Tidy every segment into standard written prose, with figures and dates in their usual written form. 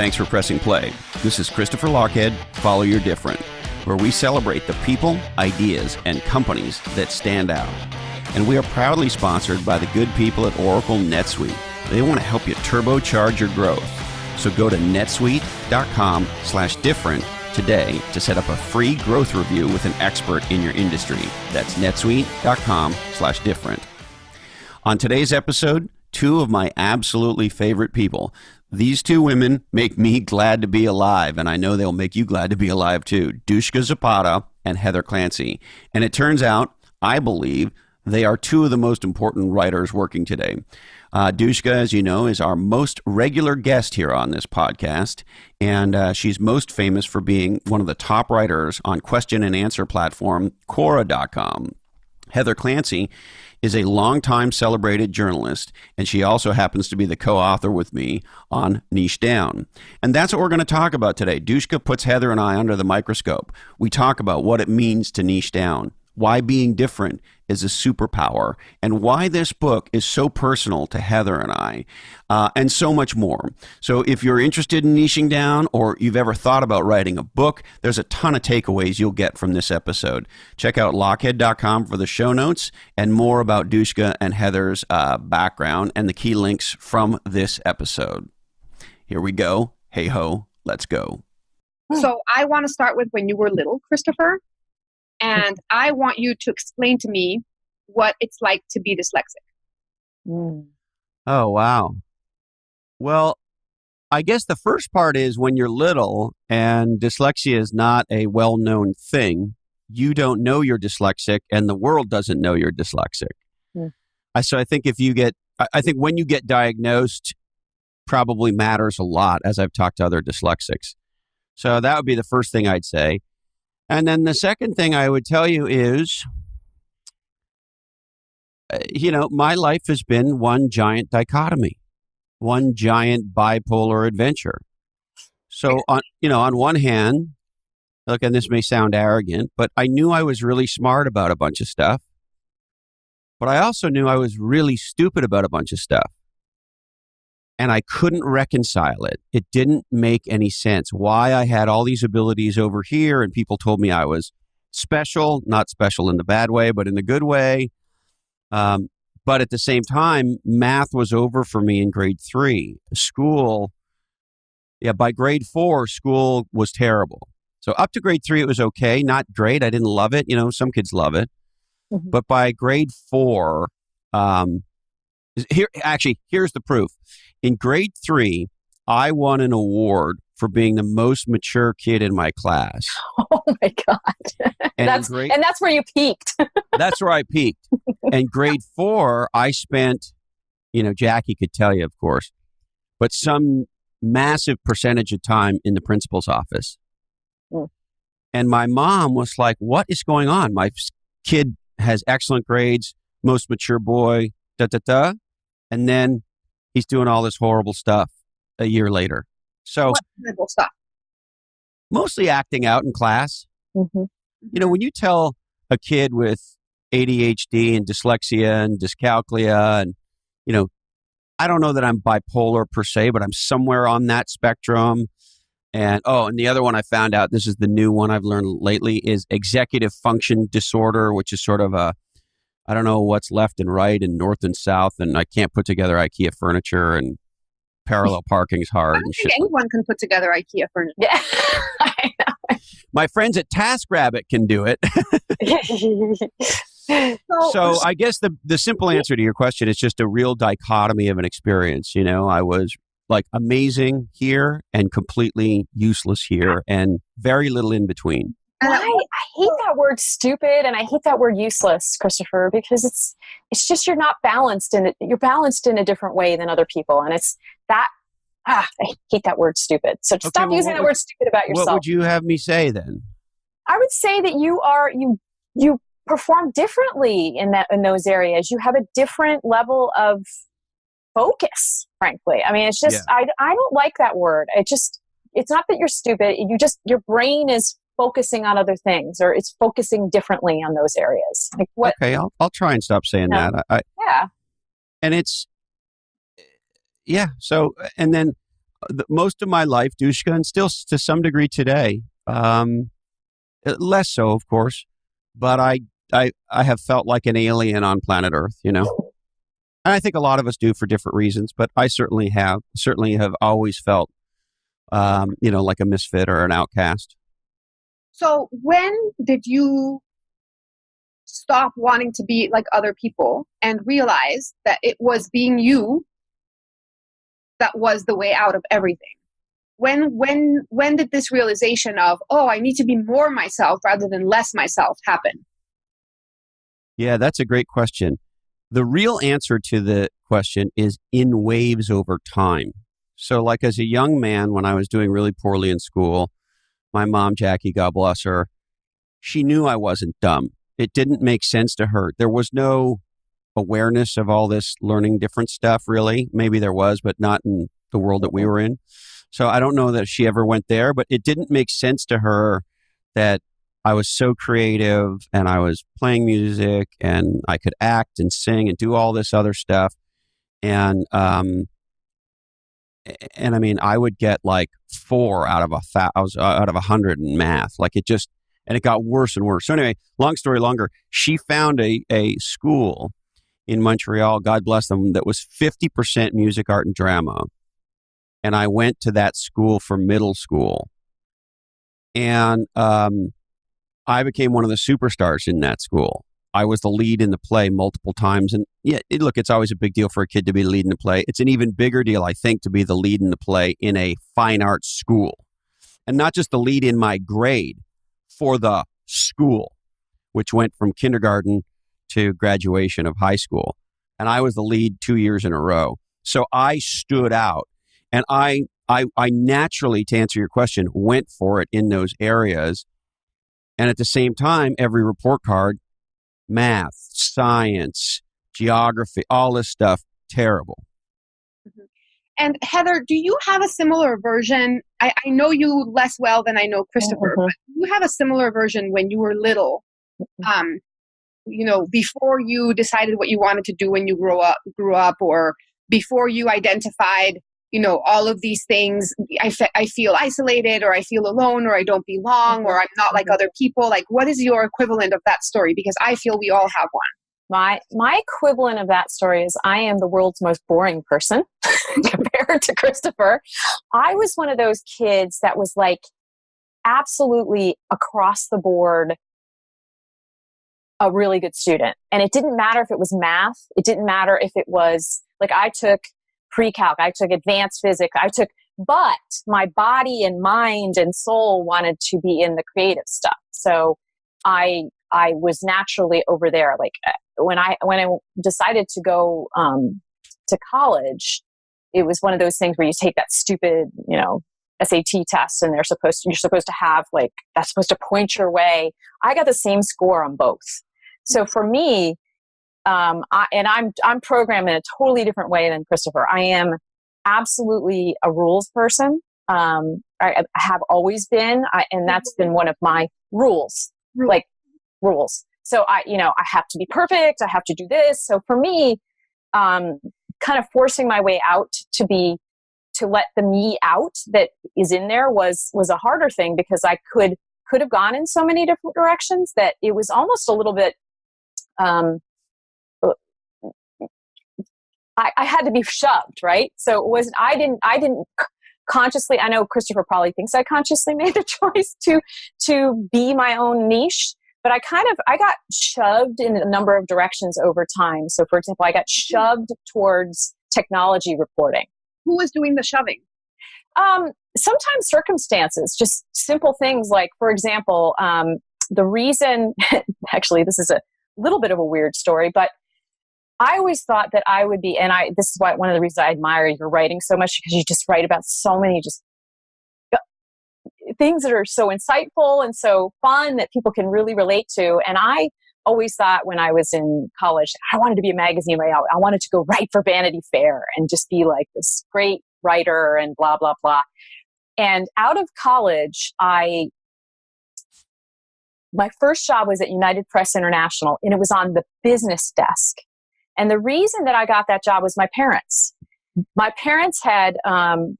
thanks for pressing play. This is Christopher Lochhead, Follow Your Different, where we celebrate the people, ideas, and companies that stand out. And we are proudly sponsored by the good people at Oracle NetSuite. They want to help you turbocharge your growth. So go to netsuite.com/different today to set up a free growth review with an expert in your industry. That's netsuite.com/different. On today's episode, two of my absolutely favorite people. These two women make me glad to be alive, and I know they'll make you glad to be alive too. Dushka Zapata and Heather Clancy. And it turns out, I believe, they are two of the most important writers working today. Dushka, as you know, is our most regular guest here on this podcast, and she's most famous for being one of the top writers on question and answer platform Quora.com. Heather Clancy is a longtime celebrated journalist, and she also happens to be the co-author with me on Niche Down. And that's what we're going to talk about today. Dushka puts Heather and I under the microscope. We talk about what it means to niche down, why being different is a superpower, and why this book is so personal to Heather and I, and so much more. So if you're interested in niching down, or you've ever thought about writing a book, there's a ton of takeaways you'll get from this episode. Check out lochhead.com for the show notes and more about Dushka and Heather's background and the key links from this episode. Here we go. Hey ho, let's go. So I want to start with when you were little, Christopher. And I want you to explain to me what it's like to be dyslexic. Oh, wow. Well, I guess the first part is when you're little and dyslexia is not a well-known thing, you don't know you're dyslexic and the world doesn't know you're dyslexic. So I think when you get diagnosed probably matters a lot, as I've talked to other dyslexics. So that would be the first thing I'd say. And then the second thing I would tell you is, my life has been one giant dichotomy, one giant bipolar adventure. So on one hand, look, and this may sound arrogant, but I knew I was really smart about a bunch of stuff, but I also knew I was really stupid about a bunch of stuff. And I couldn't reconcile it. It didn't make any sense why I had all these abilities over here, and people told me I was special, not special in the bad way, but in the good way. But at the same time, math was over for me in grade 3. By grade 4, school was terrible. So up to grade 3, it was okay, not great. I didn't love it. Some kids love it. Mm-hmm. But by grade 4, here's the proof. In grade 3, I won an award for being the most mature kid in my class. Oh my God. And that's where you peaked. That's where I peaked. And grade 4, I spent, Jackie could tell you, of course, but some massive percentage of time in the principal's office. And my mom was like, what is going on? My kid has excellent grades, most mature boy, and then he's doing all this horrible stuff a year later. So, what horrible stuff? Mostly acting out in class. Mm-hmm. When you tell a kid with ADHD and dyslexia and dyscalculia, and, I don't know that I'm bipolar per se, but I'm somewhere on that spectrum. And the other one I found out, this is the new one I've learned lately, is executive function disorder, which is sort of I don't know what's left and right and north and south, and I can't put together IKEA furniture, and parallel parking's hard. I don't think anyone can put together IKEA furniture. Yeah, I know. My friends at TaskRabbit can do it. So I guess the simple answer to your question is just a real dichotomy of an experience. I was like amazing here and completely useless here, and very little in between. I hate that word stupid, and I hate that word useless, Christopher, because it's just you're not balanced in it. You're balanced in a different way than other people, and it's that. I hate that word stupid. So stop using that word stupid about yourself. What would you have me say then? I would say that you perform differently in those areas. You have a different level of focus. Frankly, I mean, it's just I don't like that word. It's not that you're stupid. Your brain is focusing on other things, or it's focusing differently on those areas. Like what? Okay, I'll try and stop saying that. Yeah. And it's, So, and then most of my life, Dushka, and still to some degree today, less so, of course, but I have felt like an alien on planet Earth, you know? And I think a lot of us do for different reasons, but I certainly have always felt, like a misfit or an outcast. So when did you stop wanting to be like other people and realize that it was being you that was the way out of everything? When did this realization of, oh, I need to be more myself rather than less myself happen? Yeah, that's a great question. The real answer to the question is in waves over time. So like as a young man, when I was doing really poorly in school, my mom, Jackie, God bless her, she knew I wasn't dumb. It didn't make sense to her. There was no awareness of all this learning different stuff, really. Maybe there was, but not in the world that we were in. So I don't know that she ever went there, but it didn't make sense to her that I was so creative and I was playing music and I could act and sing and do all this other stuff. And I mean, I would get like 4 out of out of 100 in math. Like and it got worse and worse. So anyway, long story longer, she found a school in Montreal, God bless them, that was 50% music, art, and drama. And I went to that school for middle school. And I became one of the superstars in that school. I was the lead in the play multiple times. And yeah, look, it's always a big deal for a kid to be the lead in the play. It's an even bigger deal, I think, to be the lead in the play in a fine arts school. And not just the lead in my grade, for the school, which went from kindergarten to graduation of high school. And I was the lead 2 years in a row. So I stood out. And I naturally, to answer your question, went for it in those areas. And at the same time, every report card, math, science, geography, all this stuff, terrible. Mm-hmm. And Heather, do you have a similar version? I know you less well than I know Christopher, but do you have a similar version when you were little? Before you decided what you wanted to do when you grew up, or before you identified, all of these things. I feel isolated, or I feel alone, or I don't belong, or I'm not like other people. Like, what is your equivalent of that story? Because I feel we all have one. My equivalent of that story is I am the world's most boring person compared to Christopher. I was one of those kids that was like absolutely across the board a really good student. And it didn't matter if it was math. It didn't matter if it was like I took pre-calc, I took advanced physics, but my body and mind and soul wanted to be in the creative stuff. So I was naturally over there. Like when I decided to go to college, it was one of those things where you take that stupid, SAT test, and you're supposed to have like, that's supposed to point your way. I got the same score on both. So for me, I'm programmed in a totally different way than Christopher. I am absolutely a rules person. I have always been, and that's been one of my rules. Like rules. So I have to be perfect. I have to do this. So for me, kind of forcing my way out to let the me out that is in there was a harder thing, because I could have gone in so many different directions that it was almost a little bit, I had to be shoved, right? So it wasn't, I didn't consciously, I know Christopher probably thinks I consciously made the choice to be my own niche, but I got shoved in a number of directions over time. So for example, I got shoved towards technology reporting. Who was doing the shoving? Sometimes circumstances, just simple things like, for example, the reason, actually, this is a little bit of a weird story, but I always thought that I would be, and this is why one of the reasons I admire your writing so much, because you just write about so many just things that are so insightful and so fun that people can really relate to. And I always thought when I was in college, I wanted to be a magazine writer. I wanted to go write for Vanity Fair and just be like this great writer and blah, blah, blah. And out of college, my first job was at United Press International, and it was on the business desk. And the reason that I got that job was my parents. my parents had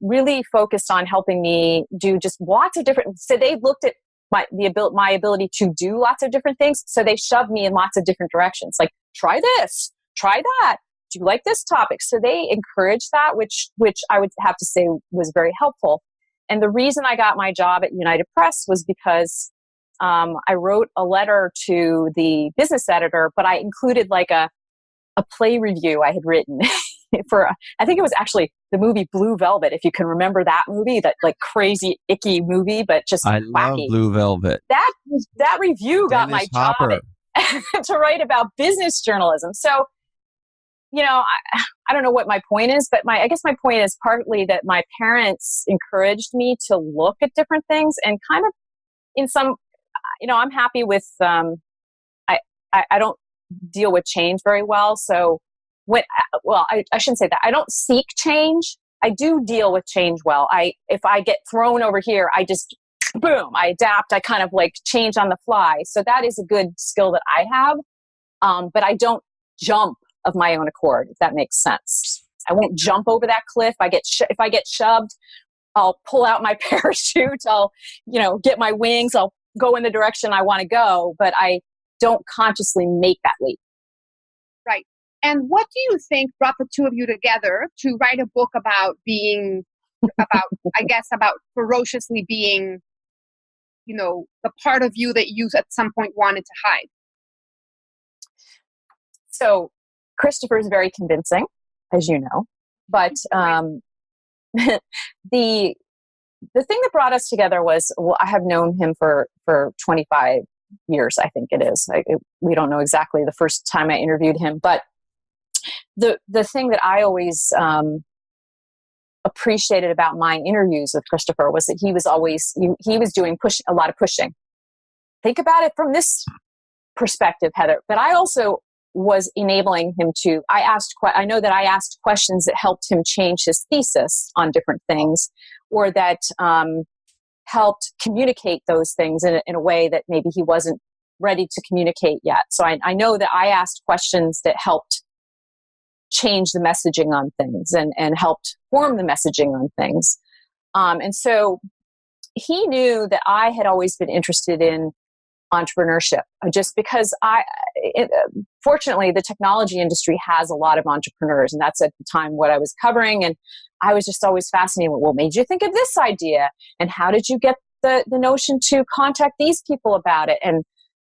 really focused on helping me do just lots of different. So they looked at my ability to do lots of different things. So they shoved me in lots of different directions. Like, try this, try that. Do you like this topic? So they encouraged that, which I would have to say was very helpful. And the reason I got my job at United Press was because I wrote a letter to the business editor, but I included like a play review I had written for, I think it was actually the movie Blue Velvet, if you can remember that movie, that like crazy, icky movie, but just I wacky. love Blue Velvet. That review got my job to write about business journalism. So, you know, I don't know what my point is, but I guess my point is partly that my parents encouraged me to look at different things and kind of in some, you know, I'm happy with, I don't deal with change very well. So I shouldn't say that. I don't seek change. I do deal with change well. If I get thrown over here, I just, boom, I adapt. I kind of like change on the fly. So that is a good skill that I have. But I don't jump of my own accord, if that makes sense. I won't jump over that cliff. If I get shoved, I'll pull out my parachute. I'll, get my wings. I'll go in the direction I want to go, but I don't consciously make that leap. Right. And what do you think brought the two of you together to write a book about about ferociously being, the part of you that you at some point wanted to hide? So Christopher is very convincing, as you know, but the thing that brought us together was, I have known him for 25 years, I think it is. We don't know exactly the first time I interviewed him, but the thing that I always appreciated about my interviews with Christopher was that he was doing a lot of pushing. Think about it from this perspective, Heather. But I also was enabling him to. I know that I asked questions that helped him change his thesis on different things, or that helped communicate those things in a way that maybe he wasn't ready to communicate yet. So I know that I asked questions that helped change the messaging on things and helped form the messaging on things. And so he knew that I had always been interested in entrepreneurship, just because fortunately, the technology industry has a lot of entrepreneurs, and that's at the time what I was covering. And I was just always fascinated with what made you think of this idea, and how did you get the notion to contact these people about it? And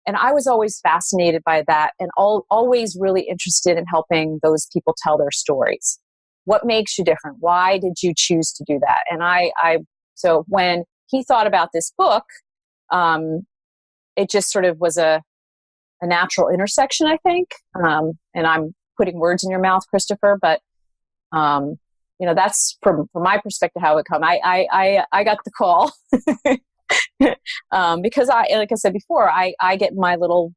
I was always fascinated by that, and always really interested in helping those people tell their stories. What makes you different? Why did you choose to do that? And so when he thought about this book, it just sort of was a natural intersection, I think. And I'm putting words in your mouth, Christopher, but that's from my perspective how it come. I got the call because like I said before, I get my little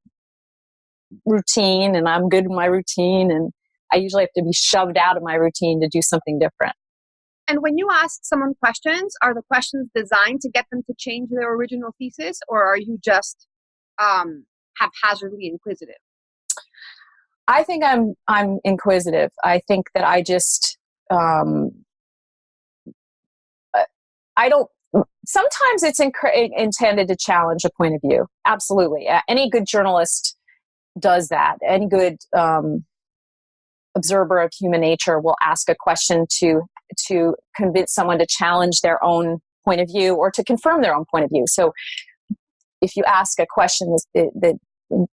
routine, and I'm good in my routine, and I usually have to be shoved out of my routine to do something different. And when you ask someone questions, are the questions designed to get them to change their original thesis, or are you just haphazardly inquisitive? I think I'm inquisitive. I think that I just I don't. Sometimes it's intended to challenge a point of view. Absolutely, any good journalist does that. Any good observer of human nature will ask a question to convince someone to challenge their own point of view or to confirm their own point of view. So if you ask a question that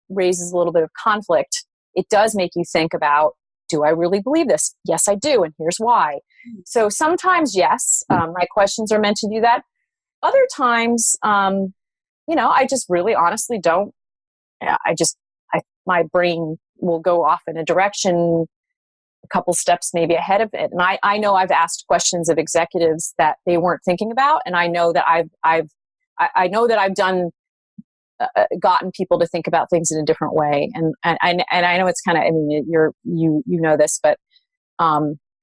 raises a little bit of conflict, it does make you think about, do I really believe this? Yes, I do, and here's why. So sometimes, yes, my questions are meant to do that. Other times, I just really honestly don't. My brain will go off in a direction a couple steps maybe ahead of it. And I know I've asked questions of executives that they weren't thinking about. And I know that I've done, gotten people to think about things in a different way. And I know it's kind of, you know this, but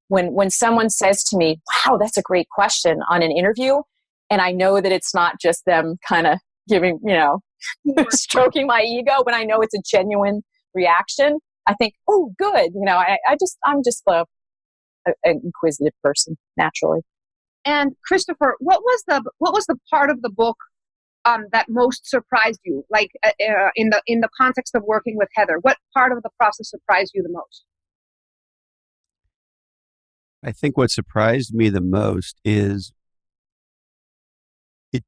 when someone says to me, wow, that's a great question on an interview, and I know that it's not just them kind of giving, stroking my ego, when I know it's a genuine reaction, I think, oh, good. I'm just an inquisitive person naturally. And Christopher, what was the part of the book that most surprised you? Like in the context of working with Heather, what part of the process surprised you the most? I think what surprised me the most is it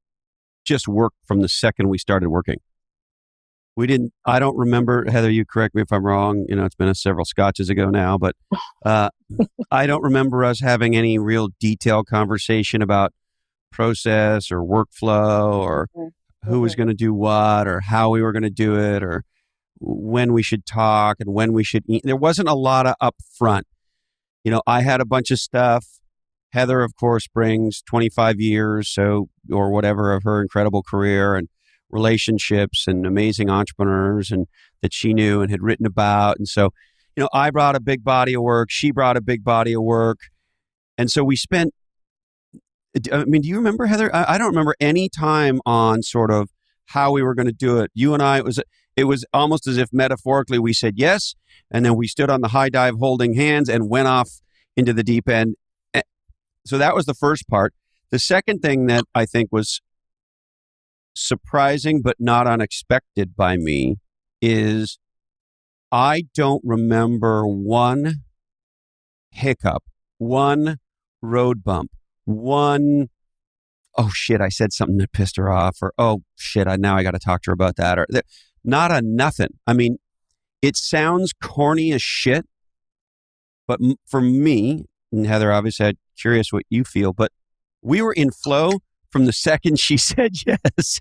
just worked from the second we started working. I don't remember, Heather, you correct me if I'm wrong. It's been several scotches ago now, but I don't remember us having any real detailed conversation about process or workflow or who was going to do what or how we were going to do it or when we should talk and when we should eat. There wasn't a lot of upfront. I had a bunch of stuff. Heather, of course, brings 25 years or whatever of her incredible career and relationships and amazing entrepreneurs and that she knew and had written about. And so, I brought a big body of work. She brought a big body of work. And so we spent, do you remember, Heather? I don't remember any time on sort of how we were going to do it. You and I, it was almost as if metaphorically we said yes. And then we stood on the high dive holding hands and went off into the deep end. So that was the first part. The second thing that I think was surprising but not unexpected by me is I don't remember one hiccup, one road bump, one, oh shit, I said something that pissed her off, or oh shit, now I got to talk to her about that, or not a nothing. It sounds corny as shit, but for me, and Heather, obviously, I'm curious what you feel, but we were in flow from the second she said yes.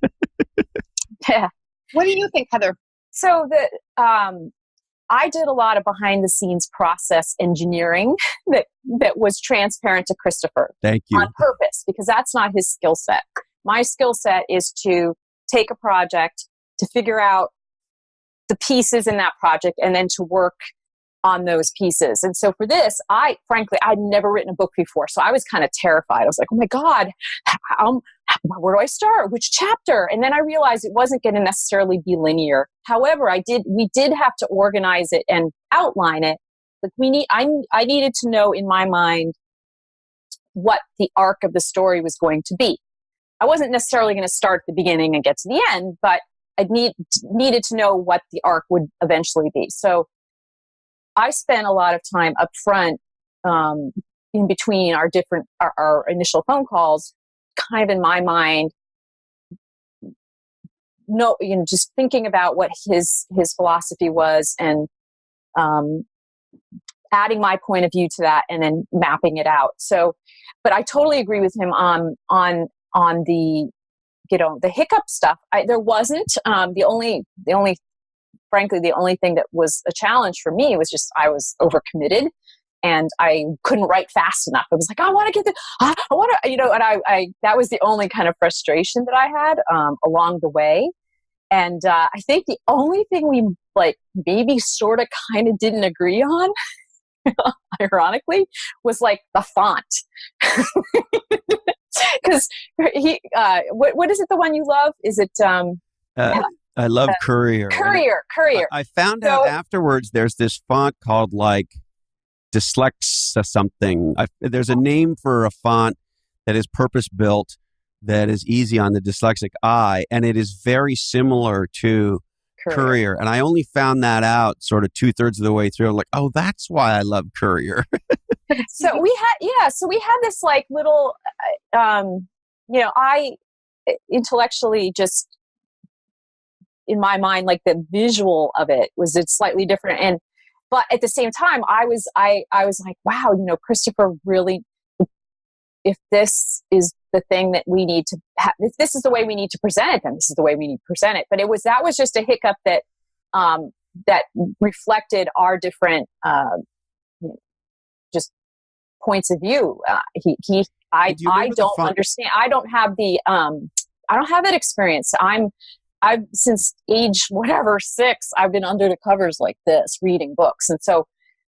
Yeah. What do you think, Heather? So I did a lot of behind the scenes process engineering that was transparent to Christopher. Thank you. On purpose, because that's not his skill set. My skill set is to take a project, to figure out the pieces in that project, and then to work on those pieces. And so for this, I'd never written a book before. So I was kind of terrified. I was like, oh my God, where do I start? Which chapter? And then I realized it wasn't going to necessarily be linear. However, we did have to organize it and outline it. Like I needed to know in my mind what the arc of the story was going to be. I wasn't necessarily going to start at the beginning and get to the end, but I needed to know what the arc would eventually be. So I spent a lot of time up front in between our initial phone calls, kind of in my mind, just thinking about what his philosophy was and adding my point of view to that and then mapping it out. So, but I totally agree with him on the the hiccup stuff. There wasn't frankly, the only thing that was a challenge for me was just I was overcommitted and I couldn't write fast enough. I was like, I want to get this, I want to, and I that was the only kind of frustration that I had along the way. And I think the only thing we maybe sort of kind of didn't agree on, ironically, was the font. Because what is it, the one you love? Is it I love Courier. Courier. I found out afterwards there's this font called Dyslexa something. There's a name for a font that is purpose-built that is easy on the dyslexic eye, and it is very similar to Courier. And I only found that out sort of 2/3 of the way through. I'm like, oh, that's why I love Courier. So we had this little, I intellectually just, in my mind, the visual of it was slightly different. But at the same time, I was like, wow, Christopher really, if this is the thing that we need to have, if this is the way we need to present it, then this is the way we need to present it. But that was just a hiccup that, that reflected our different, just points of view. I don't understand. I don't have that experience. I've since age 6, I've been under the covers like this, reading books. And so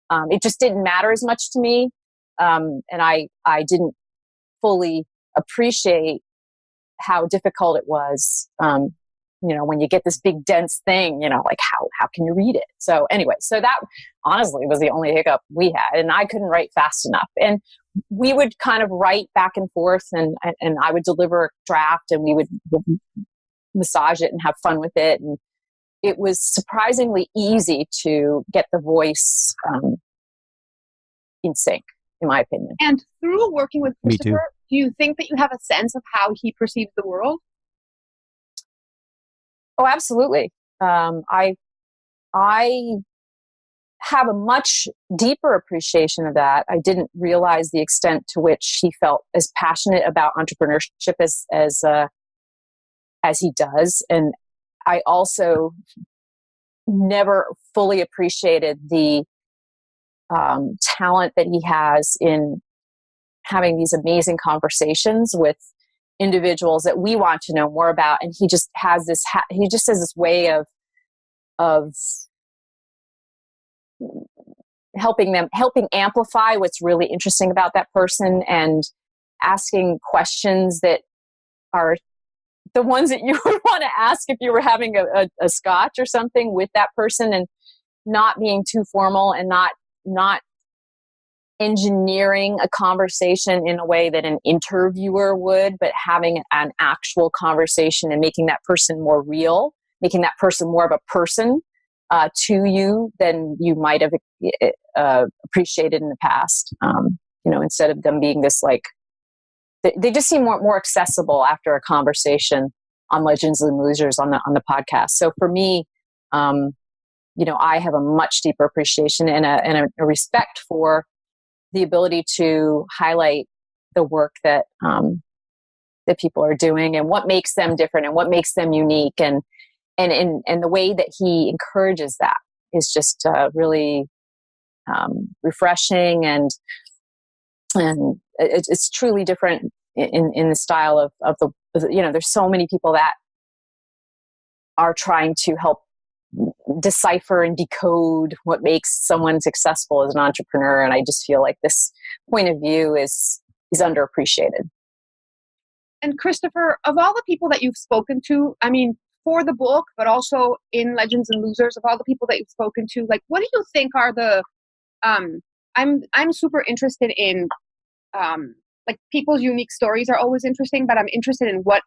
it just didn't matter as much to me. And I didn't fully appreciate how difficult it was when you get this big dense thing, like how can you read it? So anyway, so that honestly was the only hiccup we had, and I couldn't write fast enough. And we would kind of write back and forth, and I would deliver a draft, and we would massage it and have fun with it. And it was surprisingly easy to get the voice in sync, in my opinion. And through working with Christopher, do you think that you have a sense of how he perceives the world? Oh, absolutely. I have a much deeper appreciation of that. I didn't realize the extent to which he felt as passionate about entrepreneurship as he does. And I also never fully appreciated the talent that he has in having these amazing conversations with individuals that we want to know more about. And he just has this way of helping amplify what's really interesting about that person, and asking questions that are the ones that you would want to ask if you were having a scotch or something with that person, and not being too formal, and not engineering a conversation in a way that an interviewer would, but having an actual conversation and making that person more real, making that person more of a person to you than you might have appreciated in the past. Instead of them being this they just seem more accessible after a conversation on Legends and Losers on the podcast. So for me, I have a much deeper appreciation and a respect for the ability to highlight the work that people are doing, and what makes them different, and what makes them unique, and the way that he encourages that is just really refreshing, and it's truly different in the style of the there's so many people that are trying to help decipher and decode what makes someone successful as an entrepreneur, and I just feel like this point of view is underappreciated. And Christopher, of all the people that you've spoken to, I mean, for the book, but also in Legends and Losers, of all the people that you've spoken to, what do you think are the I'm super interested in people's unique stories are always interesting, but I'm interested in what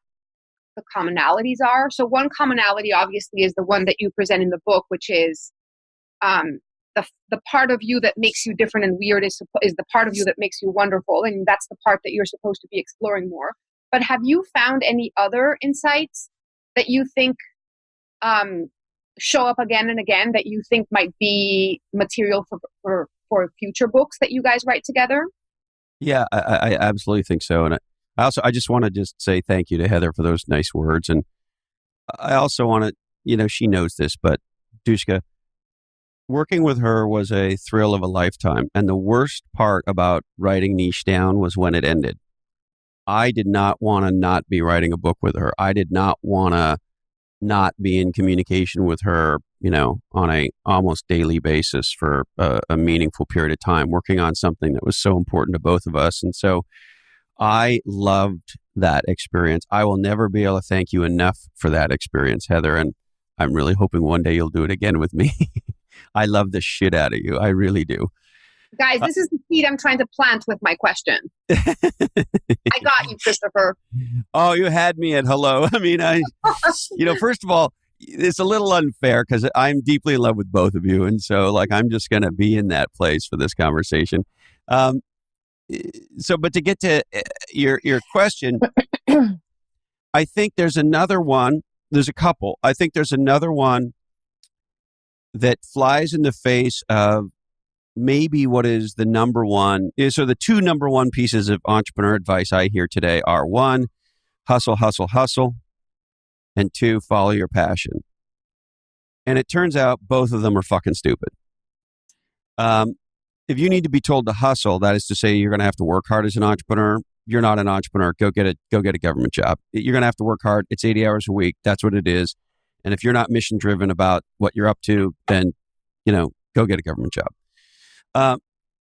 the commonalities are. So one commonality obviously is the one that you present in the book, which is the part of you that makes you different and weird is the part of you that makes you wonderful, and that's the part that you're supposed to be exploring more. But have you found any other insights that you think show up again and again that you think might be material for future books that you guys write together? Yeah, I absolutely think so. And I just want to just say thank you to Heather for those nice words. And I also want to, she knows this, but Dushka, working with her was a thrill of a lifetime. And the worst part about writing Niche down was when it ended. I did not want to not be writing a book with her. I did not want to not be in communication with her, on a almost daily basis for a meaningful period of time, working on something that was so important to both of us. And so I loved that experience. I will never be able to thank you enough for that experience, Heather. And I'm really hoping one day you'll do it again with me. I love the shit out of you. I really do. Guys, this is the seed I'm trying to plant with my question. I got you, Christopher. Oh, you had me at hello. I mean, first of all, it's a little unfair because I'm deeply in love with both of you. And so I'm just going to be in that place for this conversation. But to get to your question, I think there's another one. There's a couple. I think there's another one that flies in the face of maybe what is the number one. So the two number one pieces of entrepreneur advice I hear today are: one, hustle, hustle, hustle, and two, follow your passion. And it turns out both of them are fucking stupid. If you need to be told to hustle, that is to say you're going to have to work hard as an entrepreneur. You're not an entrepreneur. Go get a government job. You're going to have to work hard. It's 80 hours a week. That's what it is. And if you're not mission driven about what you're up to, then, go get a government job.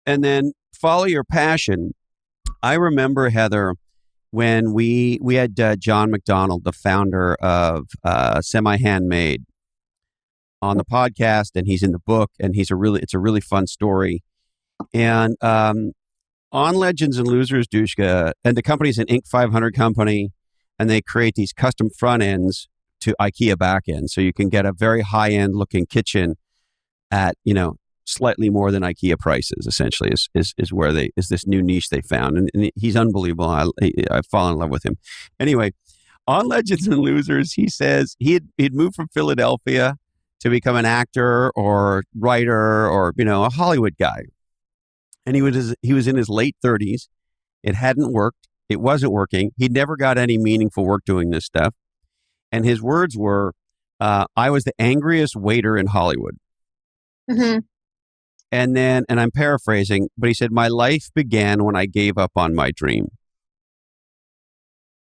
And then follow your passion. I remember, Heather, when we had John McDonald, the founder of Semi Handmade, on the podcast, and he's in the book, and it's a really fun story. And on Legends and Losers, Dushka, and the company's an Inc. 500 company, and they create these custom front ends to IKEA back ends, so you can get a very high end looking kitchen at slightly more than IKEA prices. Essentially, is where is this new niche they found, and he's unbelievable. I've fallen in love with him. Anyway, on Legends and Losers, he says he'd moved from Philadelphia to become an actor or writer or a Hollywood guy, and he was in his late 30s. It hadn't worked. It wasn't working. He'd never got any meaningful work doing this stuff. And his words were, "I was the angriest waiter in Hollywood." Mm-hmm. And I'm paraphrasing, but he said, "My life began when I gave up on my dream."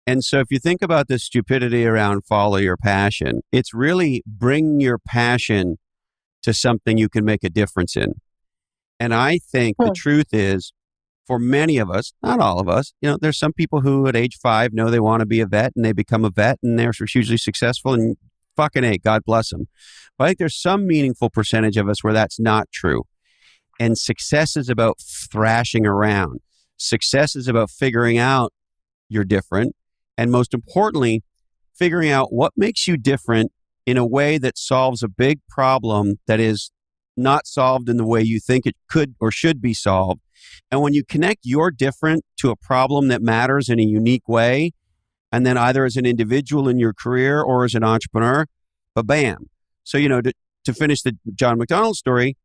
And so if you think about the stupidity around follow your passion, it's really bring your passion to something you can make a difference in. And I think the truth is, for many of us, not all of us, there's some people who at age 5 know they want to be a vet, and they become a vet, and they're hugely successful, and fucking A, God bless them. But I think there's some meaningful percentage of us where that's not true. And success is about thrashing around. Success is about figuring out you're different. And most importantly, figuring out what makes you different in a way that solves a big problem that is not solved in the way you think it could or should be solved. And when you connect your different to a problem that matters in a unique way, and then either as an individual in your career or as an entrepreneur, bam. So, to finish the John McDonald story,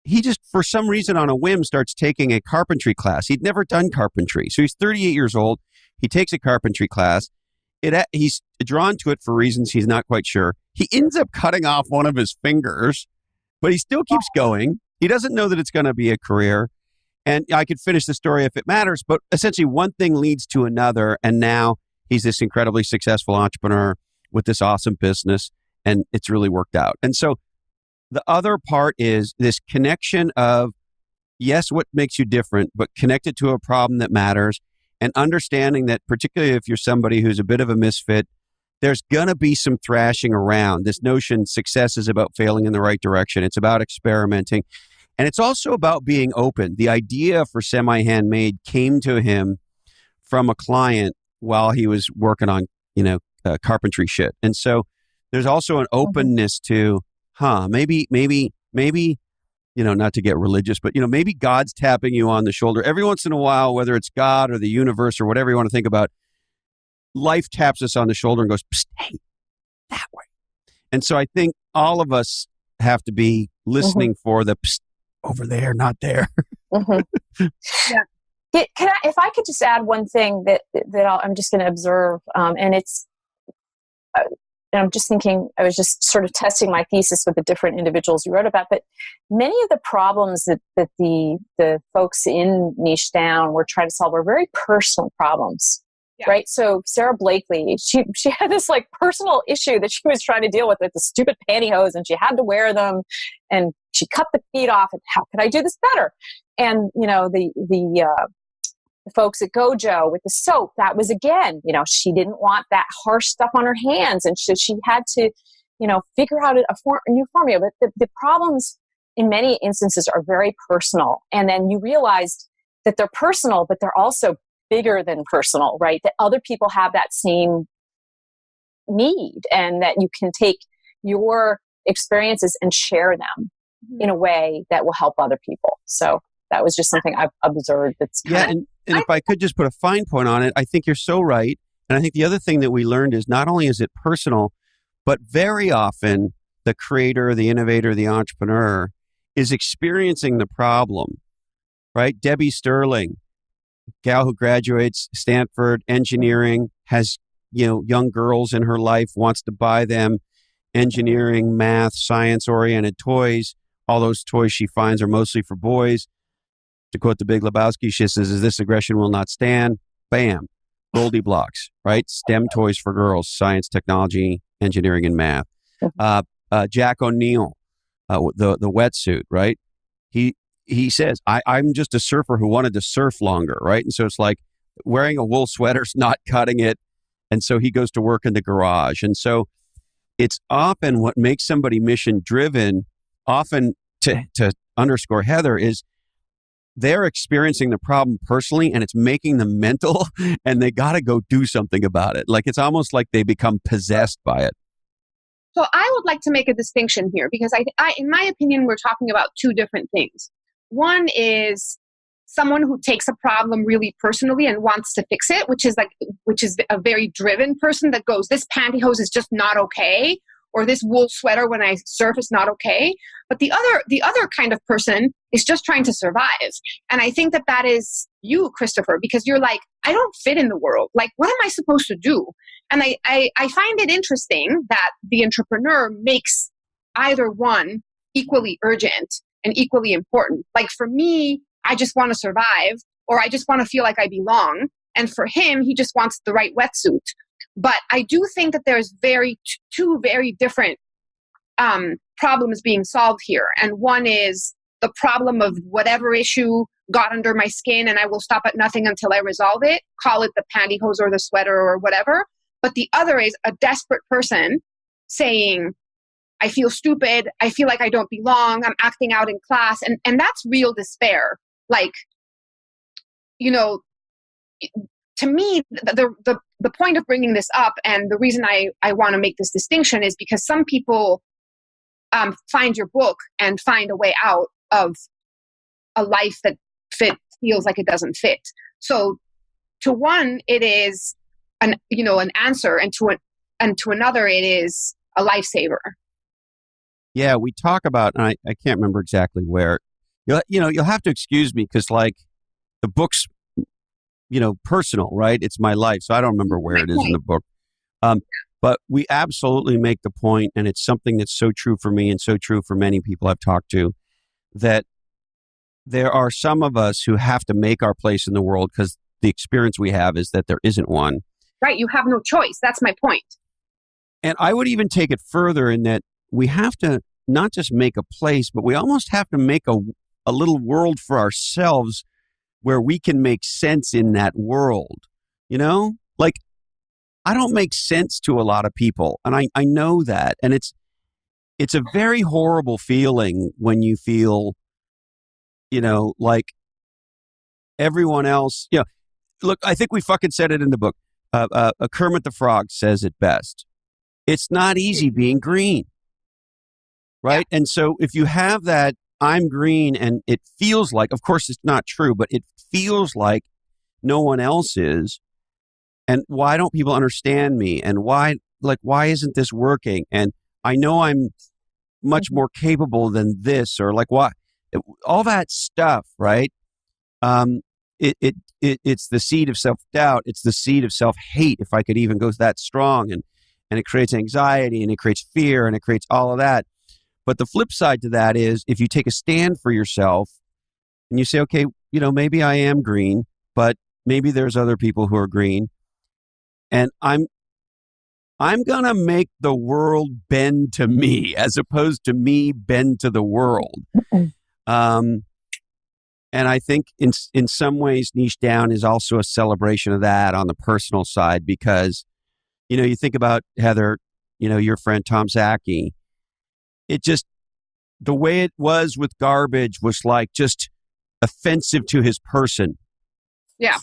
he just, for some reason on a whim, starts taking a carpentry class. He'd never done carpentry. So he's 38 years old. He takes a carpentry class. He's drawn to it for reasons he's not quite sure. He ends up cutting off one of his fingers, but he still keeps going. He doesn't know that it's going to be a career. And I could finish the story if it matters, but essentially one thing leads to another. And now he's this incredibly successful entrepreneur with this awesome business, and it's really worked out. And so the other part is this connection of, yes, what makes you different, but connected to a problem that matters, and understanding that particularly if you're somebody who's a bit of a misfit, there's going to be some thrashing around. This notion success is about failing in the right direction. It's about experimenting. And it's also about being open. The idea for Semi Handmade came to him from a client while he was working on, carpentry shit. And so there's also an openness to, maybe, not to get religious, but, maybe God's tapping you on the shoulder every once in a while, whether it's God or the universe or whatever you want to think about. Life taps us on the shoulder and goes, "Psst, hey, that way." And so I think all of us have to be listening for the psst, over there, not there. Yeah. If I could just add one thing that I'm just going to observe, and it's, and I'm just thinking, I was just sort of testing my thesis with the different individuals you wrote about, but many of the problems that the folks in Niche Down were trying to solve were very personal problems. Yeah. Right. So Sarah Blakely, she had this like personal issue that she was trying to deal with the stupid pantyhose, and she had to wear them, and she cut the feet off, and how could I do this better? And, the folks at Gojo with the soap, that was again, she didn't want that harsh stuff on her hands. And so she had to, figure out a new formula. But the problems in many instances are very personal. And then you realized that they're personal, but they're also bigger than personal, right? That other people have that same need, and that you can take your experiences and share them in a way that will help other people. So that was just something I've observed. That's and if I could just put a fine point on it, I think you're so right. And I think the other thing that we learned is not only is it personal, but very often the creator, the innovator, the entrepreneur is experiencing the problem, right? Debbie Sterling, gal who graduates Stanford engineering, has, young girls in her life, wants to buy them engineering, math, science-oriented toys. All those toys she finds are mostly for boys. To quote the Big Lebowski, she says, "This aggression will not stand." Bam. Goldie Blocks, right? STEM toys for girls, science, technology, engineering, and math. Jack O'Neill, the wetsuit, right? He says, I'm just a surfer who wanted to surf longer, right? And so it's like, wearing a wool sweater's not cutting it. And so he goes to work in the garage. And so it's often what makes somebody mission driven, often to underscore Heather, is they're experiencing the problem personally and it's making them mental and they got to go do something about it. Like it's almost like they become possessed by it. So I would like to make a distinction here because I, in my opinion, we're talking about two different things. One is someone who takes a problem really personally and wants to fix it, which is a very driven person that goes, this pantyhose is just not okay, or this wool sweater when I surf is not okay. But the other kind of person is just trying to survive. And I think that is you, Christopher, because you're like, I don't fit in the world. Like, what am I supposed to do? And I find it interesting that the entrepreneur makes either one equally urgent and equally important. Like for me, I just want to survive, or I just want to feel like I belong. And for him, he just wants the right wetsuit. But I do think that there's two very different problems being solved here. And one is the problem of whatever issue got under my skin and I will stop at nothing until I resolve it, call it the pantyhose or the sweater or whatever. But the other is a desperate person saying, I feel stupid, I feel like I don't belong, I'm acting out in class. And that's real despair. Like, you know, to me, the point of bringing this up and the reason I want to make this distinction is because some people find your book and find a way out of a life that feels like it doesn't fit. So to one, it is an answer, and to another, it is a lifesaver. Yeah, we talk about, and I can't remember exactly where. You'll have to excuse me because like the book's, personal, right? It's my life, so I don't remember where it is in the book. But we absolutely make the point, and it's something that's so true for me and so true for many people I've talked to, that there are some of us who have to make our place in the world because the experience we have is that there isn't one. Right, you have no choice. That's my point. And I would even take it further in that we have to not just make a place, but we almost have to make a little world for ourselves where we can make sense in that world. Like I don't make sense to a lot of people. And I know that. And it's a very horrible feeling when you feel, like everyone else, look, I think we fucking said it in the book. Kermit the Frog says it best. It's not easy being green. Right. And so if you have that, I'm green, and it feels like, of course it's not true, but it feels like no one else is. And why don't people understand me? And why isn't this working? And I know I'm much more capable than this, or like why, all that stuff, right? It's the seed of self-doubt. It's the seed of self-hate, if I could even go that strong. And it creates anxiety, and it creates fear, and it creates all of that. But the flip side to that is if you take a stand for yourself and you say, okay, maybe I am green, but maybe there's other people who are green. And I'm going to make the world bend to me as opposed to me bend to the world. And I think in some ways, Niche Down is also a celebration of that on the personal side, because, you think about Heather, your friend Tom Zaki. It just, the way it was with Garbage was like just offensive to his person. Yeah.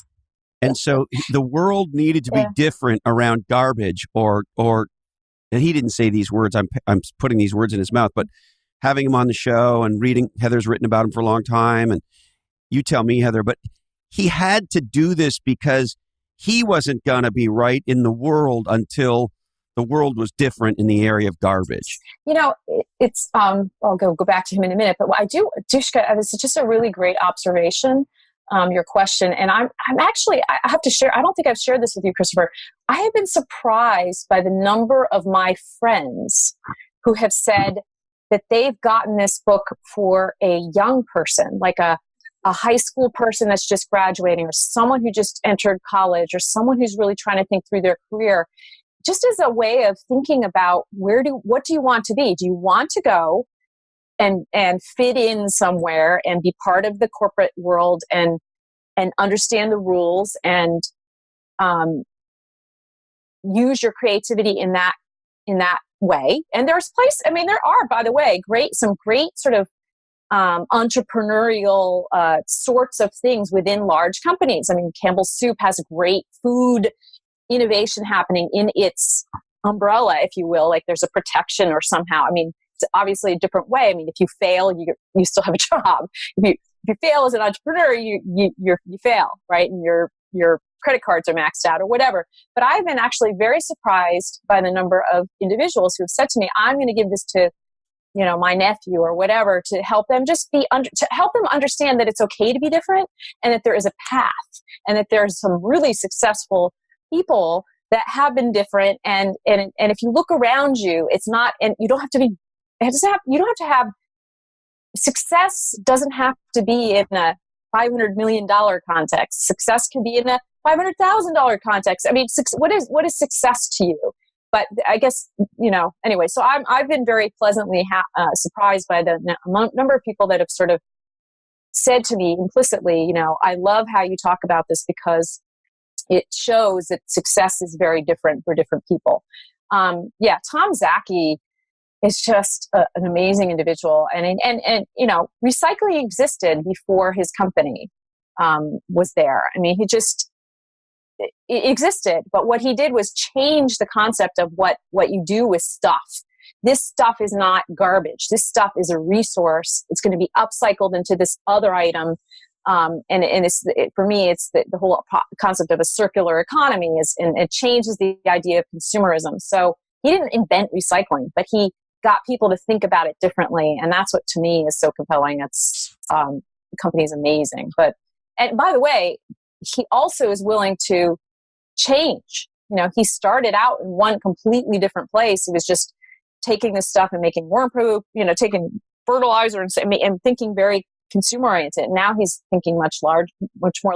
And so the world needed to be different around Garbage, or and he didn't say these words. I'm putting these words in his mouth, but having him on the show and reading, Heather's written about him for a long time, and you tell me, Heather, but he had to do this because he wasn't going to be right in the world until the world was different in the area of Garbage. It's I'll go back to him in a minute, but what I do, Dushka, this is just a really great observation. Your question, and I'm actually, I have to share. I don't think I've shared this with you, Christopher. I have been surprised by the number of my friends who have said that they've gotten this book for a young person, like a high school person that's just graduating, or someone who just entered college, or someone who's really trying to think through their career, just as a way of thinking about what do you want to be? Do you want to go and fit in somewhere and be part of the corporate world and and understand the rules and use your creativity in that way. And there are, by the way, some great sort of entrepreneurial sorts of things within large companies. I mean, Campbell's Soup has great food innovation happening in its umbrella, if you will. Like there's a protection or somehow. I mean, it's obviously a different way. I mean, if you fail, you still have a job. If you fail as an entrepreneur, you fail, right? And your credit cards are maxed out or whatever. But I've been actually very surprised by the number of individuals who have said to me, I'm going to give this to, my nephew or whatever, to help them to help them understand that it's okay to be different and that there is a path and that there's some really successful people that have been different. And if you look around you, it's not, and you don't have to be, you don't have to have, success doesn't have to be in a $500 million context. Success can be in a $500,000 context. I mean, what is success to you? But I guess, anyway, so I've been very pleasantly surprised by the number of people that have sort of said to me implicitly, I love how you talk about this because it shows that success is very different for different people. Tom Zaki is just an amazing individual. And recycling existed before his company was there. I mean, it existed, but what he did was change the concept of what you do with stuff. This stuff is not garbage. This stuff is a resource. It's going to be upcycled into this other item. For me, it's the whole concept of a circular economy and it changes the idea of consumerism. So he didn't invent recycling, but he got people to think about it differently. And that's what to me is so compelling. The company is amazing. And by the way, he also is willing to change. He started out in one completely different place. He was just taking this stuff and making worm proof, taking fertilizer and thinking very consumer oriented. Now he's thinking much more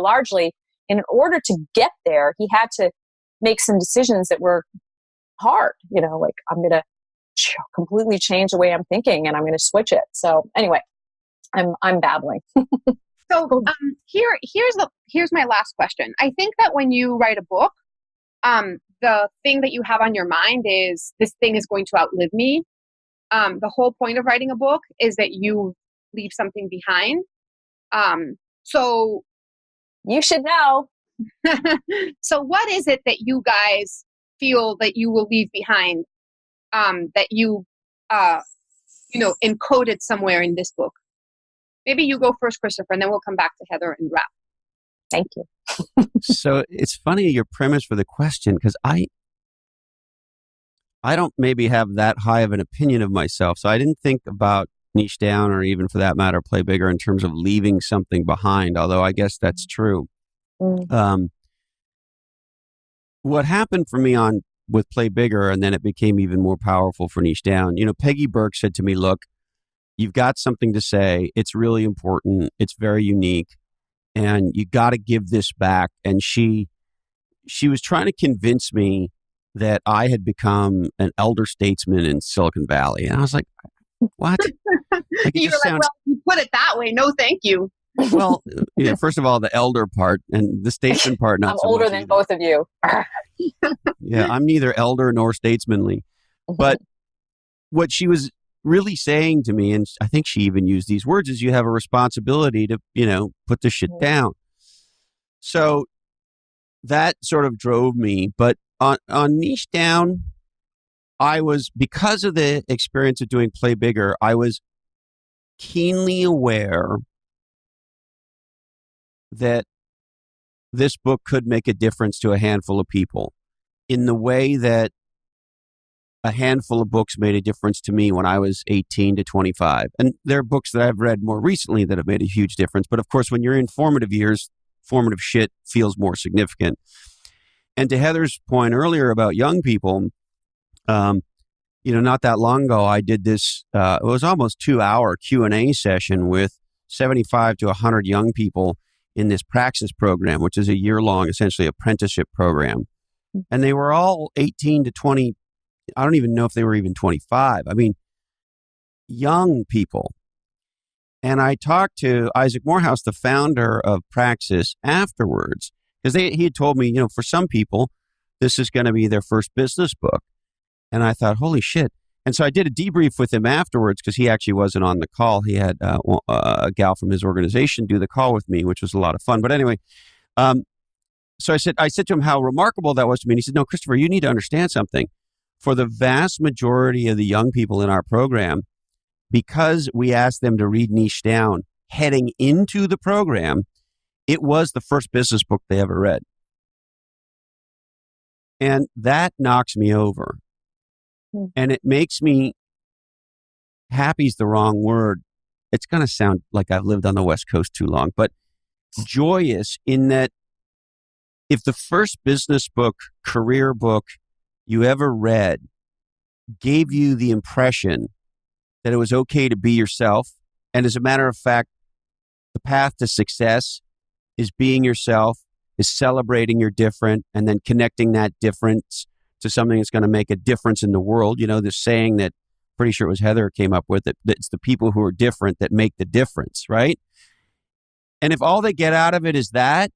largely. And in order to get there, he had to make some decisions that were hard. Like I'm going to completely change the way I'm thinking, and I'm going to switch it. So anyway, I'm babbling. So here's my last question. I think that when you write a book, the thing that you have on your mind is this thing is going to outlive me. The whole point of writing a book is that you leave something behind. So you should know. So what is it that you guys feel that you will leave behind, that you encoded somewhere in this book? Maybe you go first, Christopher, and then we'll come back to Heather and wrap. Thank you. So it's funny, your premise for the question, because I don't maybe have that high of an opinion of myself. So I didn't think about Niche Down or even for that matter, Play Bigger in terms of leaving something behind, although I guess that's true. What happened for me with Play Bigger, and then it became even more powerful for Niche Down, Peggy Burke said to me, look, you've got something to say. It's really important. It's very unique. And you got to give this back. And she was trying to convince me that I had become an elder statesman in Silicon Valley. And I was like, what? You put it that way. No, thank you. Well, first of all, the elder part and the statesman part, not I'm so older much than either. both of you. Yeah, I'm neither elder nor statesmanly. But what she was really saying to me, and I think she even used these words, is you have a responsibility to, put the shit down. So that sort of drove me. But on Niche Down, because of the experience of doing Play Bigger, I was keenly aware that this book could make a difference to a handful of people in the way that a handful of books made a difference to me when I was 18 to 25. And there are books that I've read more recently that have made a huge difference. But of course, when you're in formative years, formative shit feels more significant. And to Heather's point earlier about young people, not that long ago, I did this, it was almost 2-hour Q&A session with 75 to 100 young people in this Praxis program, which is a year-long, essentially apprenticeship program. And they were all 18 to 20. I don't even know if they were even 25. I mean, young people. And I talked to Isaac Morehouse, the founder of Praxis, afterwards, because he had told me, for some people, this is going to be their first business book. And I thought, holy shit. And so I did a debrief with him afterwards because he actually wasn't on the call. He had a gal from his organization do the call with me, which was a lot of fun. But anyway, so I said to him how remarkable that was to me. And he said, no, Christopher, you need to understand something. For the vast majority of the young people in our program, because we asked them to read Niche Down heading into the program, it was the first business book they ever read. And that knocks me over. And it makes me, happy's the wrong word. It's going to sound like I've lived on the West Coast too long, but joyous in that if the first business book, career book you ever read gave you the impression that it was okay to be yourself, and as a matter of fact, the path to success is being yourself, is celebrating your different, and then connecting that difference to something that's going to make a difference in the world. This saying that pretty sure it was Heather came up with, that it's the people who are different that make the difference, right? And if all they get out of it is that,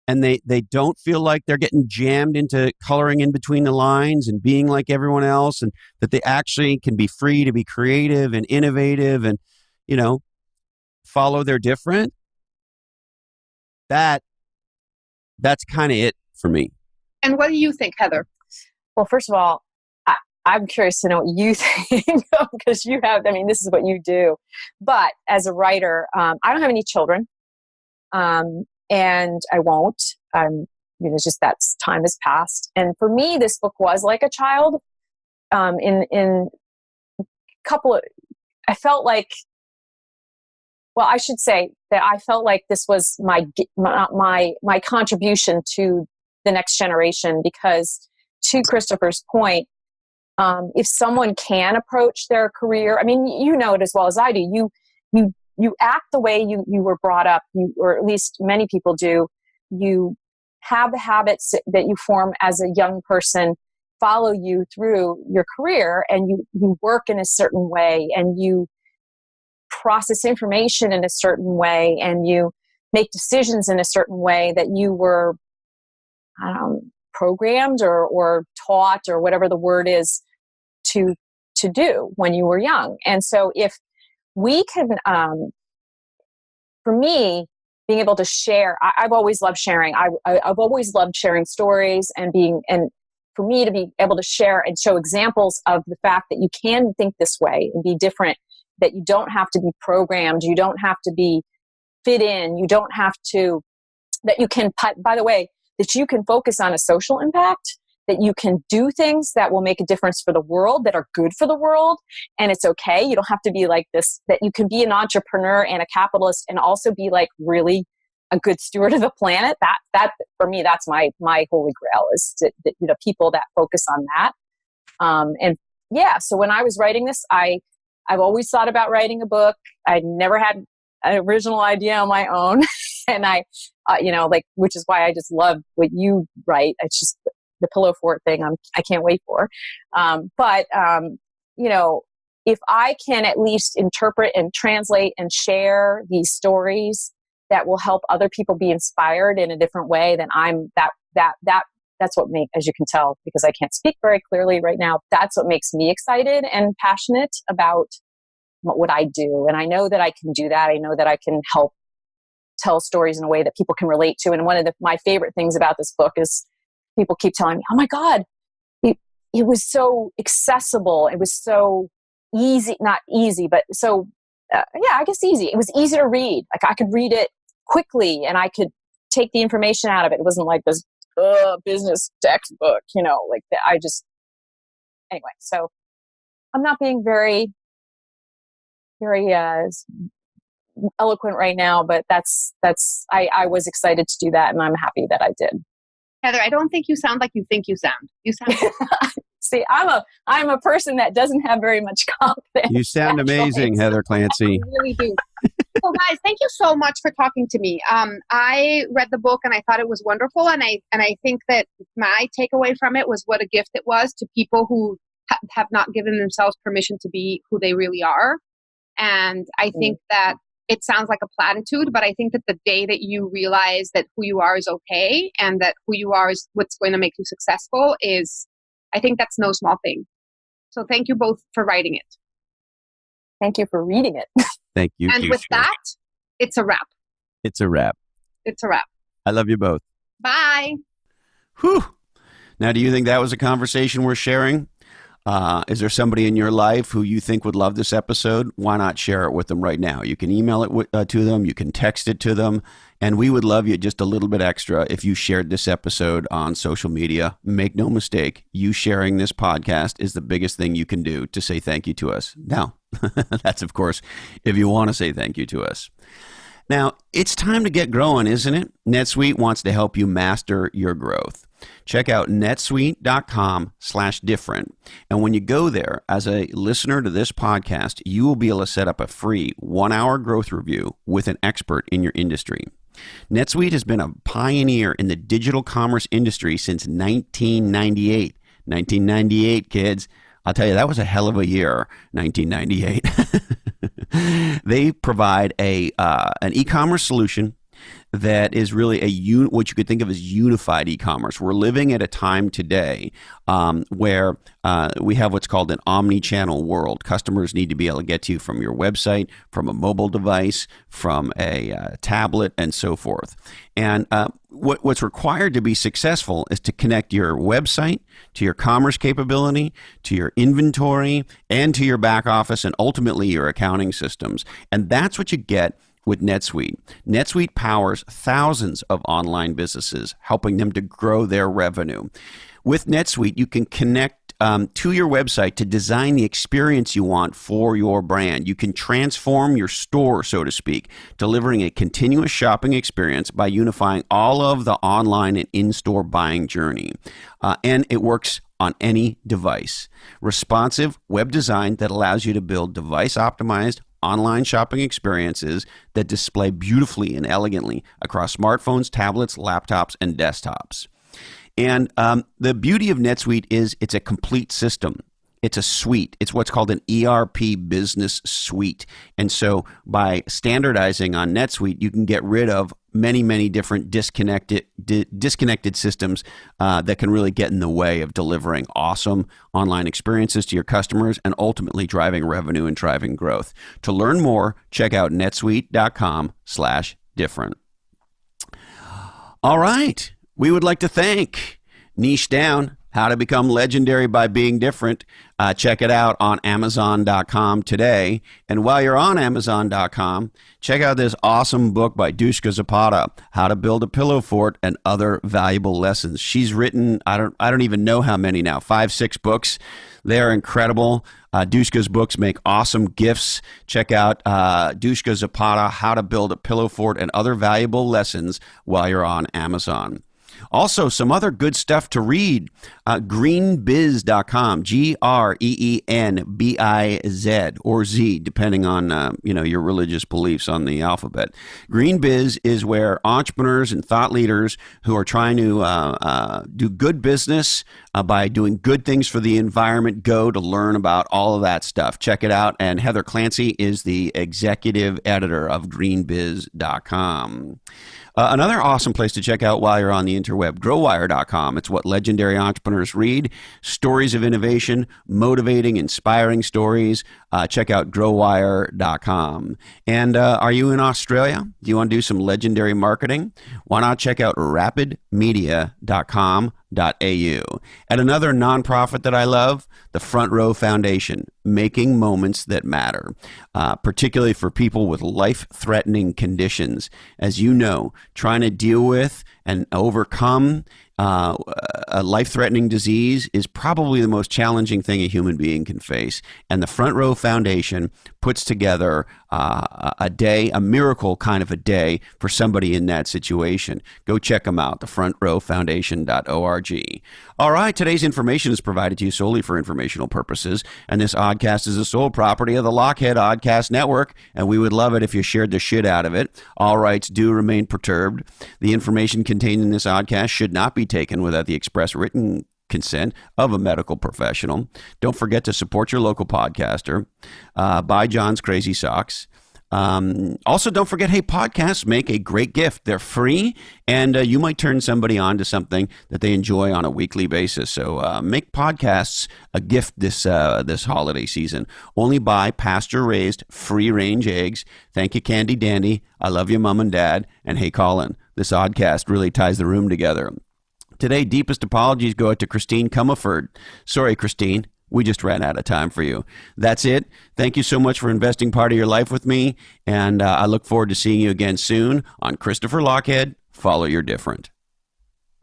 and they don't feel like they're getting jammed into coloring in between the lines and being like everyone else, and that they actually can be free to be creative and innovative and, follow their different, that's kind of it for me. And what do you think, Heather? Well, first of all, I'm curious to know what you think because this is what you do. But as a writer, I don't have any children. And I won't. It's just that time has passed. And for me, this book was like a child. In a couple of, I felt like, well, I should say that I felt like this was my contribution to the next generation, because to Christopher's point, if someone can approach their career, you know it as well as I do. You act the way you were brought up, or at least many people do. You have the habits that you form as a young person follow you through your career, and you work in a certain way, and you process information in a certain way, and you make decisions in a certain way that you were programmed or taught, or whatever the word is, to do when you were young. And so if we can, for me, being able to share, I've always loved sharing. I've always loved sharing stories and for me to be able to share and show examples of the fact that you can think this way and be different, that you don't have to be programmed, you don't have to be fit in, you don't have to, that you can, by the way, that you can focus on a social impact, that you can do things that will make a difference for the world, that are good for the world. And it's okay. You don't have to be like this, that you can be an entrepreneur and a capitalist and also be like really a good steward of the planet. That for me, that's my holy grail, is that people that focus on that. And yeah, so when I was writing this, I've always thought about writing a book. I never had an original idea on my own. And which is why I just love what you write. It's just the pillow fort thing. I can't wait for. But if I can at least interpret and translate and share these stories that will help other people be inspired in a different way, then that's what makes, as you can tell, because I can't speak very clearly right now, that's what makes me excited and passionate about what I do. And I know that I can do that. I know that I can help tell stories in a way that people can relate to. And one of my favorite things about this book is people keep telling me, oh my God, it was so accessible. It was so easy, not easy, but so, I guess easy. It was easy to read. Like I could read it quickly and I could take the information out of it. It wasn't like this business textbook, like that. Anyway, so I'm not being very, very eloquent right now, but I was excited to do that, and I'm happy that I did. Heather, I don't think you sound like you think you sound. You sound. See, I'm a person that doesn't have very much confidence. You sound amazing, Heather Clancy. You really do. So guys, thank you so much for talking to me. I read the book and I thought it was wonderful, and I think that my takeaway from it was what a gift it was to people who have not given themselves permission to be who they really are. And I think that it sounds like a platitude, but I think that the day that you realize that who you are is okay and that who you are is what's going to make you successful I think that's no small thing. So thank you both for writing it. Thank you for reading it. Thank you. And with that, it's a wrap. It's a wrap. It's a wrap. I love you both. Bye. Whew. Now, do you think that was a conversation worth sharing? Is there somebody in your life who you think would love this episode? Why not share it with them right now? You can email it to them. You can text it to them. And we would love you just a little bit extra if you shared this episode on social media. Make no mistake, you sharing this podcast is the biggest thing you can do to say thank you to us. Now, that's, of course, if you want to say thank you to us. Now, it's time to get growing, isn't it? NetSuite wants to help you master your growth. Check out netsuite.com/different. And when you go there, as a listener to this podcast, you will be able to set up a free 1-hour growth review with an expert in your industry. NetSuite has been a pioneer in the digital commerce industry since 1998. 1998, kids. I'll tell you, that was a hell of a year, 1998. They provide an e-commerce solution that is really what you could think of as unified e-commerce. We're living at a time today where we have what's called an omni-channel world. Customers need to be able to get to you from your website, from a mobile device, from a tablet, and so forth. And what's required to be successful is to connect your website to your commerce capability, to your inventory, and to your back office, and ultimately your accounting systems. And that's what you get with NetSuite. NetSuite powers thousands of online businesses, helping them to grow their revenue. With NetSuite, you can connect to your website to design the experience you want for your brand. You can transform your store, so to speak, delivering a continuous shopping experience by unifying all of the online and in-store buying journey. And it works on any device. Responsive web design that allows you to build device-optimized online shopping experiences that display beautifully and elegantly across smartphones, tablets, laptops, and desktops. And the beauty of NetSuite is it's a complete system. It's a suite. It's what's called an ERP business suite. And so by standardizing on NetSuite, you can get rid of many, many different disconnected systems that can really get in the way of delivering awesome online experiences to your customers and ultimately driving revenue and driving growth. To learn more, check out netsuite.com/different. All right. We would like to thank Niche Down, How to Become Legendary by Being Different. Check it out on Amazon.com today. And while you're on Amazon.com, check out this awesome book by Dushka Zapata, How to Build a Pillow Fort and Other Valuable Lessons. She's written, I don't even know how many now, 5-6 books. They're incredible. Dushka's books make awesome gifts. Check out Dushka Zapata, How to Build a Pillow Fort and Other Valuable Lessons while you're on Amazon. Also, some other good stuff to read. Greenbiz.com, GREENBIZ, or Z, depending on your religious beliefs on the alphabet. Greenbiz is where entrepreneurs and thought leaders who are trying to do good business by doing good things for the environment go to learn about all of that stuff. Check it out. And Heather Clancy is the executive editor of greenbiz.com. Another awesome place to check out while you're on the interweb, growwire.com. It's what legendary entrepreneurs read. Stories of innovation, motivating, inspiring stories. Check out growwire.com. And are you in Australia? Do you want to do some legendary marketing? Why not check out rapidmedia.com.au. And another nonprofit that I love, the Front Row Foundation, making moments that matter, particularly for people with life-threatening conditions. As you know, trying to deal with and overcome a life-threatening disease is probably the most challenging thing a human being can face. And the Front Row Foundation puts together a day, a miracle kind of a day for somebody in that situation. Go check them out, thefrontrowfoundation.org. All right, today's information is provided to you solely for informational purposes, and this oddcast is the sole property of the Lochhead Oddcast Network, and we would love it if you shared the shit out of it. All rights do remain perturbed. The information contained in this oddcast should not be taken without the express written consent of a medical professional. Don't forget to support your local podcaster. Buy John's Crazy Socks. Also, don't forget, hey, podcasts make a great gift. They're free, and you might turn somebody on to something that they enjoy on a weekly basis. So make podcasts a gift this holiday season. Only buy pasture-raised, free-range eggs. Thank you, Candy Dandy. I love you, Mom and Dad. And hey, Colin, this oddcast really ties the room together. Today, deepest apologies go out to Christine Comerford. Sorry, Christine. We just ran out of time for you. That's it. Thank you so much for investing part of your life with me, and I look forward to seeing you again soon on Christopher Lochhead, Follow Your Different.